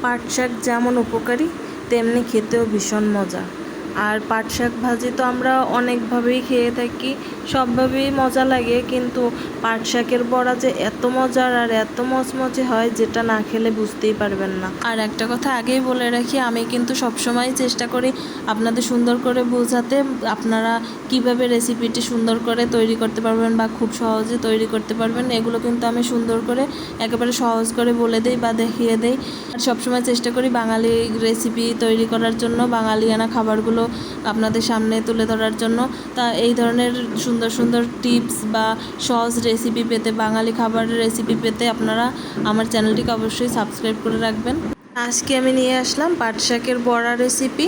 পাট শাক যেমন উপকারী তেমনি খেতেও ভীষণ মজা। আর পাট শাক ভাজি তো আমরা অনেকভাবেই খেয়ে থাকি, সবভাবেই মজা লাগে, কিন্তু পাট শাকের বড়া যে এত মজার আর এত মচমচে হয় যেটা না খেলে বুঝতেই পারবেন না। আর একটা কথা আগেই বলে রাখি, আমি কিন্তু সবসময় চেষ্টা করি আপনাদের সুন্দর করে বোঝাতে, আপনারা কিভাবে রেসিপিটি সুন্দর করে তৈরি করতে পারবেন বা খুব সহজে তৈরি করতে পারবেন, এগুলো কিন্তু আমি সুন্দর করে একেবারে সহজ করে বলে দেই বা দেখিয়ে দেই। আর সবসময় চেষ্টা করি বাঙালি রেসিপি তৈরি করার জন্য, বাঙালিয়ানা খাবারগুলো আপনাদের সামনে তুলে ধরার জন্য। তা এই ধরনের সুন্দর সুন্দর টিপস বা সহজ রেসিপি পেতে, বাঙালি খাবারের রেসিপি পেতে আপনারা আমার চ্যানেলটিকে অবশ্যই সাবস্ক্রাইব করে রাখবেন। আজকে আমি নিয়ে আসলাম পাট শাকের বড়া রেসিপি।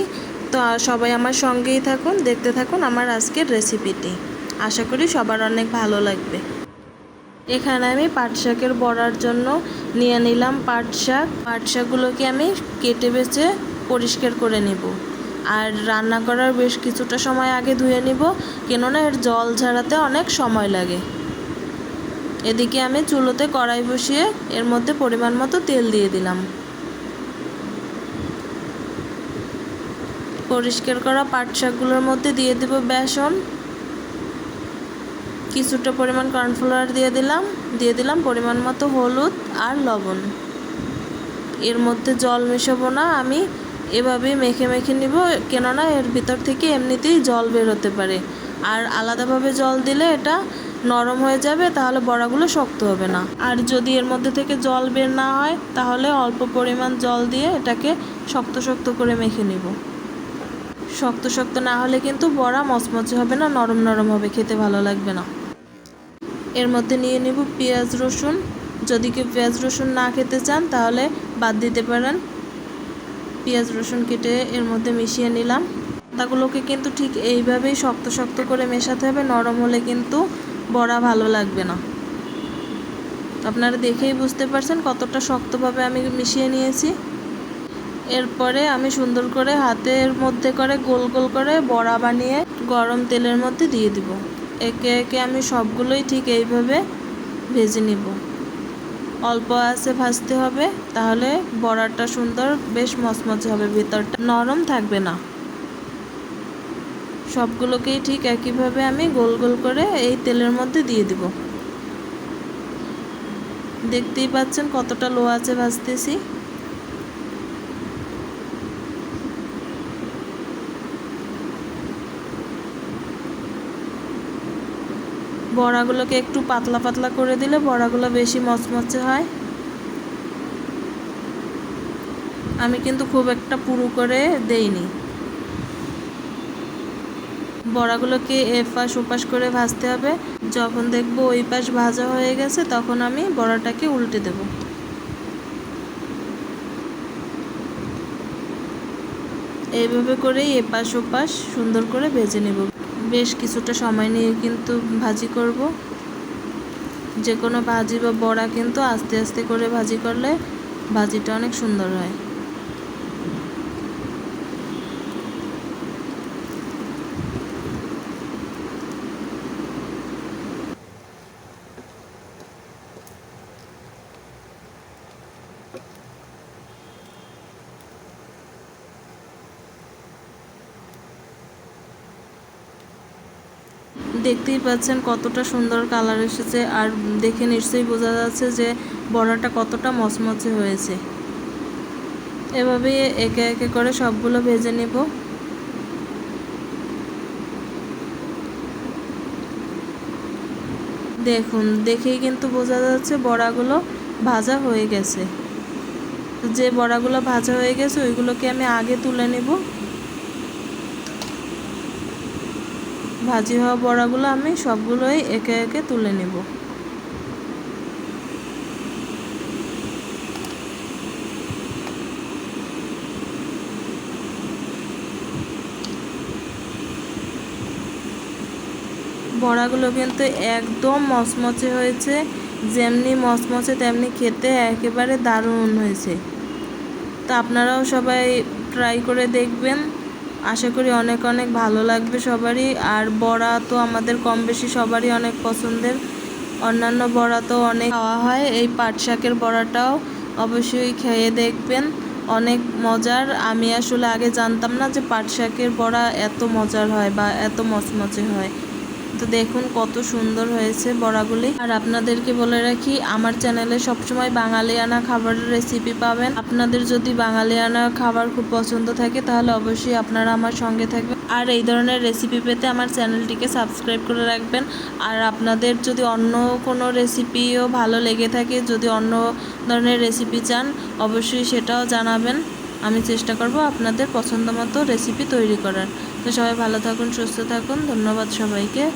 তো সবাই আমার সঙ্গেই থাকুন, দেখতে থাকুন আমার আজকের রেসিপিটি। আশা করি সবার অনেক ভালো লাগবে। এখানে আমি পাট শাকের বড়ার জন্য নিয়ে নিলাম পাট শাক। পাট শাকগুলোকে আমি কেটে বেছে পরিষ্কার করে নেব। আর রান্না করার বেশ কিছুটা সময় আগে ধুয়ে নিব, কেননা এর জল ঝাড়াতে অনেক সময় লাগে। এদিকে আমি চুলোতে কড়াই বসিয়ে এর মধ্যে পরিমাণ মতো তেল দিয়ে দিলাম। পরিষ্কার করা পাট শাকগুলোর মধ্যে দিয়ে দেব বেসন, কিছুটা পরিমাণ কর্নফ্লাওয়ার দিয়ে দিলাম পরিমাণ মতো হলুদ আর লবণ। এর মধ্যে জল মেশাবো না, আমি এভাবেই মেখে মেখে নিব, কেননা এর ভিতর থেকে এমনিতেই জল বের হতে পারে। আর আলাদাভাবে জল দিলে এটা নরম হয়ে যাবে, তাহলে বড়াগুলো শক্ত হবে না। আর যদি এর মধ্যে থেকে জল বের না হয়, তাহলে অল্প পরিমাণ জল দিয়ে এটাকে শক্ত শক্ত করে মেখে নিব। শক্ত শক্ত না হলে কিন্তু বড়া মচমচে হবে না, নরম নরম হবে, খেতে ভালো লাগবে না। এর মধ্যে নিয়ে নিব পেঁয়াজ রসুন। যদি কেউ পেঁয়াজ রসুন না খেতে চান তাহলে বাদ দিতে পারেন। পেঁয়াজ রসুন কেটে এর মধ্যে মিশিয়ে নিলাম। পাতাগুলোকে কিন্তু ঠিক এইভাবেই শক্ত শক্ত করে মেশাতে হবে, নরম হলে কিন্তু বড়া ভালো লাগবে না। আপনারা দেখেই বুঝতে পারছেন কতটা শক্তভাবে আমি মিশিয়ে নিয়েছি। এরপরে আমি সুন্দর করে হাতের মধ্যে করে গোল গোল করে বড়া বানিয়ে গরম তেলের মধ্যে দিয়ে দিব। একে একে আমি সবগুলোই ঠিক এইভাবে ভেজে নিব। অল্প আঁচে ভাজতে হবে, তাহলে বড়াটা সুন্দর বেশ মচমচে হবে, ভিতরটা নরম থাকবে না। সবগুলোকেই ঠিক একইভাবে আমি গোল গোল করে এই তেলের মধ্যে দিয়ে দিব। দেখতেই পাচ্ছেন কতটা লো আঁচে ভাজতেছি। বড়াগুলোকে একটু পাতলা পাতলা করে দিলে বড়াগুলো বেশি মচমচে হয়। আমি কিন্তু খুব একটা পুরু করে দেইনি। বড়াগুলোকে এপাশ ওপাশ করে ভাজতে হবে। যখন দেখব ওই পাশ ভাজা হয়ে গেছে, তখন আমি বড়াটাকে উল্টে দেব। এইভাবে করেই এপাশ ওপাশ সুন্দর করে ভেজে নেব। বেশ কিছুটা সময় নিয়ে কিন্তু ভাজি করব। যে কোনো ভাজি বা বড়া কিন্তু আস্তে আস্তে করে ভাজি করলে ভাজিটা অনেক সুন্দর হয়। দেখতেই পাচ্ছেন কতটা সুন্দর কালার এসেছে, আর দেখে নিশ্চয়ই বোঝা যাচ্ছে যে বড়াটা কতটা মচমচে হয়েছে। এভাবে একে একে করে সবগুলো ভেজে নেব। দেখুন, দেখেই কিন্তু বোঝা যাচ্ছে বড়াগুলো ভাজা হয়ে গেছে। যে বড়াগুলো ভাজা হয়ে গেছে ওইগুলোকে আমি আগে তুলে নেব। ভাজি হওয়া বড়াগুলো আমি সবগুলোই একে একে তুলে নেব। বড়াগুলো কিন্তু একদম মচমচে হয়েছে, যেমনি মচমচে তেমনি খেতে একেবারে দারুণ হয়েছে। তো আপনারাও সবাই ট্রাই করে দেখবেন, আশা করি অনেক অনেক ভালো লাগবে সবারই। আর বড়া তো আমাদের কম বেশি সবারই অনেক পছন্দের। অন্যান্য বড়া তো অনেক খাওয়া হয়, এই পাট শাকের বড়াটাও অবশ্যই খেয়ে দেখবেন। অনেক মজার। আমি আসলে আগে জানতাম না যে পাট শাকের বড়া এত মজার হয় বা এত মচমচে হয়। তো দেখুন কত সুন্দর হয়েছে বড়াগুলি। আর আপনাদেরকে বলে রাখি, আমার চ্যানেলে সবসময় বাঙালিয়ানা খাবারের রেসিপি পাবেন। আপনাদের যদি বাঙালিয়ানা খাবার খুব পছন্দ থাকে তাহলে অবশ্যই আপনারা আমার সঙ্গে থাকবেন। আর এই ধরনের রেসিপি পেতে আমার চ্যানেলটিকে সাবস্ক্রাইব করে রাখবেন। আর আপনাদের যদি অন্য কোনো রেসিপিও ভালো লেগে থাকে, যদি অন্য ধরনের রেসিপি চান, অবশ্যই সেটাও জানাবেন। আমি চেষ্টা করব আপনাদের পছন্দ মতো রেসিপি তৈরি করার। তো সবাই ভালো থাকুন, সুস্থ থাকুন। ধন্যবাদ সবাইকে।